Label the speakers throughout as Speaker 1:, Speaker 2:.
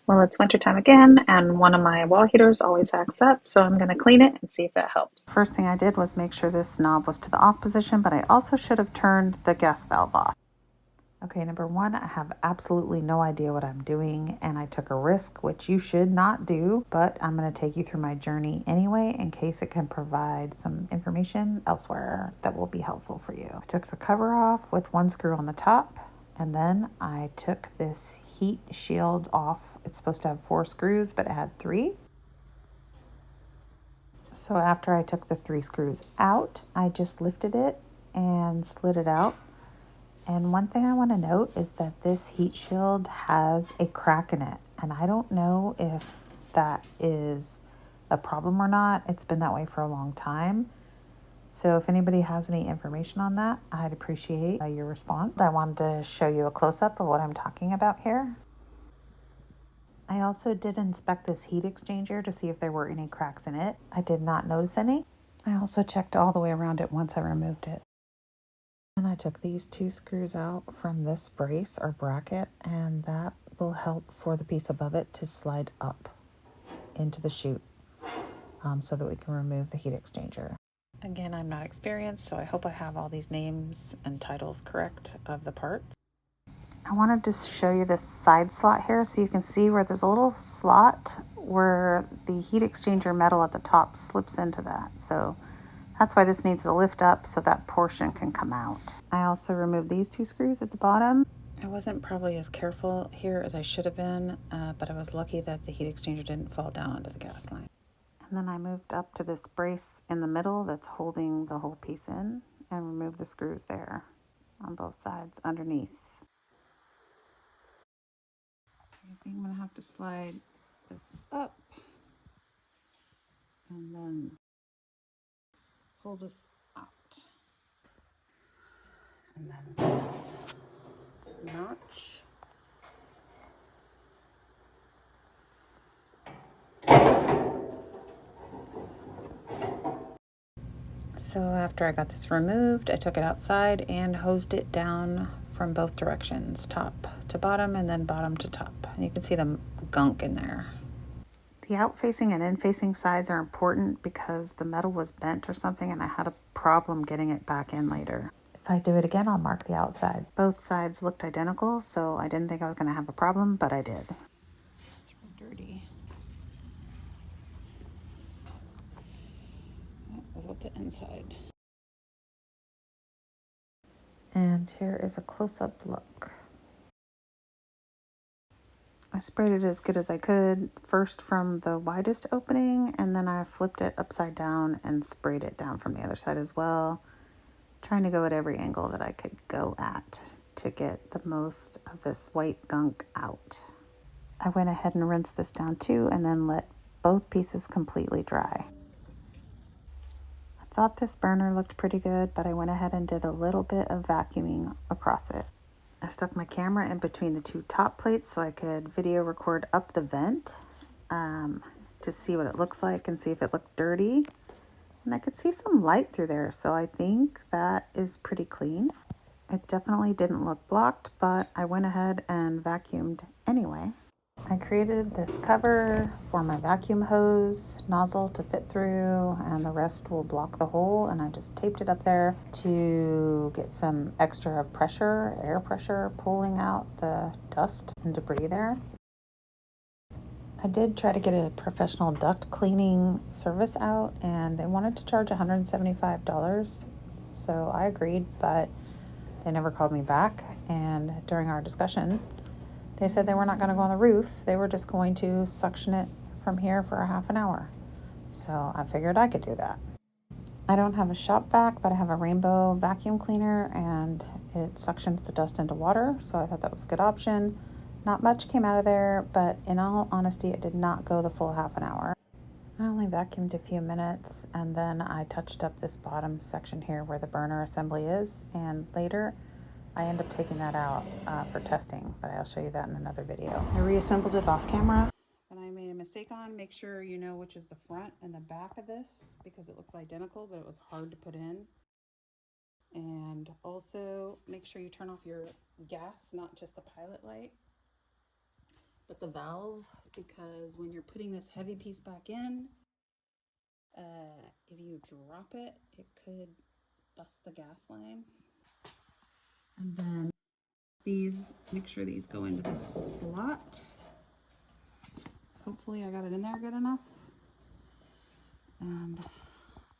Speaker 1: Well, it's wintertime again, and one of my wall heaters always acts up, so I'm going to clean it and see if that helps. First thing I did was make sure this knob was to the off position, but I also should have turned the gas valve off. Okay, number one, I have absolutely no idea what I'm doing, and I took a risk, which you should not do, but I'm going to take you through my journey anyway in case it can provide some information elsewhere that will be helpful for you. I took the cover off with one screw on the top, and then I took this heat shield off. It's supposed to have 4 screws, but it had 3. So after I took the 3 screws out, I just lifted it and slid it out. And one thing I want to note is that this heat shield has a crack in it. And I don't know if that is a problem or not. It's been that way for a long time. So if anybody has any information on that, I'd appreciate your response. I wanted to show you a close-up of what I'm talking about here. I also did inspect this heat exchanger to see if there were any cracks in it. I did not notice any. I also checked all the way around it once I removed it. And I took these 2 screws out from this brace or bracket, and that will help for the piece above it to slide up into the chute so that we can remove the heat exchanger. Again, I'm not experienced, so I hope I have all these names and titles correct of the parts. I wanted to show you this side slot here so you can see where there's a little slot where the heat exchanger metal at the top slips into that. So that's why this needs to lift up so that portion can come out. I also removed these 2 screws at the bottom. I wasn't probably as careful here as I should have been, but I was lucky that the heat exchanger didn't fall down onto the gas line. And then I moved up to this brace in the middle that's holding the whole piece in and removed the screws there on both sides underneath. I think I'm going to have to slide this up and then pull this out. And then this notch. So after I got this removed, I took it outside and hosed it down from both directions, top to bottom and then bottom to top. And you can see the gunk in there. The out-facing and in-facing sides are important because the metal was bent or something and I had a problem getting it back in later. If I do it again, I'll mark the outside. Both sides looked identical, so I didn't think I was going to have a problem, but I did. It's real dirty. That was what the inside. And here is a close-up look. I sprayed it as good as I could, first from the widest opening, and then I flipped it upside down and sprayed it down from the other side as well, trying to go at every angle that I could go at to get the most of this white gunk out. I went ahead and rinsed this down too, and then let both pieces completely dry. I thought this burner looked pretty good, but I went ahead and did a little bit of vacuuming across it. I stuck my camera in between the 2 top plates so I could video record up the vent to see what it looks like and see if it looked dirty. And I could see some light through there, so I think that is pretty clean. It definitely didn't look blocked, but I went ahead and vacuumed anyway. I created this cover for my vacuum hose nozzle to fit through, and the rest will block the hole, and I just taped it up there to get some extra pressure, air pressure, pulling out the dust and debris there. I did try to get a professional duct cleaning service out, and they wanted to charge $175, so I agreed, but they never called me back, and during our discussion, they said they were not going to go on the roof. They were just going to suction it from here for a half an hour. So I figured I could do that. I don't have a shop vac, but I have a rainbow vacuum cleaner and it suctions the dust into water. So I thought that was a good option. Not much came out of there, but in all honesty, it did not go the full half an hour. I only vacuumed a few minutes and then I touched up this bottom section here where the burner assembly is. And later, I end up taking that out for testing, but I'll show you that in another video. I reassembled it off camera. And I made a mistake on. Make sure you know which is the front and the back of this because it looks identical, but it was hard to put in. And also make sure you turn off your gas, not just the pilot light. but the valve, because when you're putting this heavy piece back in, if you drop it, it could bust the gas line. And then these, make sure these go into the slot. Hopefully I got it in there good enough. And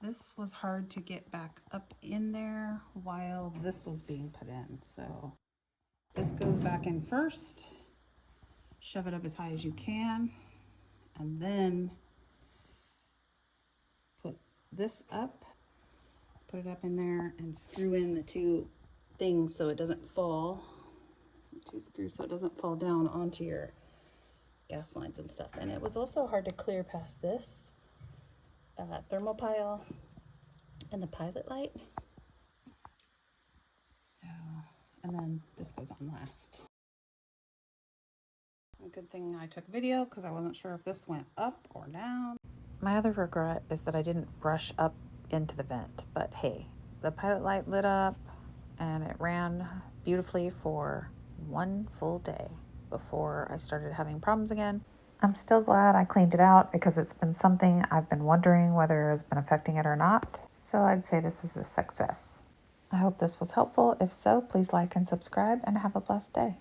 Speaker 1: this was hard to get back up in there while this was being put in. So this goes back in first, shove it up as high as you can, and then put this up, put it up in there, and screw in the two things so it doesn't fall. Two screws so it doesn't fall down onto your gas lines and stuff. And it was also hard to clear past this thermopile and the pilot light. So, and then this goes on last. A good thing I took video because I wasn't sure if this went up or down. My other regret is that I didn't brush up into the vent, but hey, the pilot light lit up and it ran beautifully for one full day before I started having problems again. I'm still glad I cleaned it out because it's been something I've been wondering whether it's been affecting it or not. So I'd say this is a success. I hope this was helpful. If so, please like and subscribe and have a blessed day.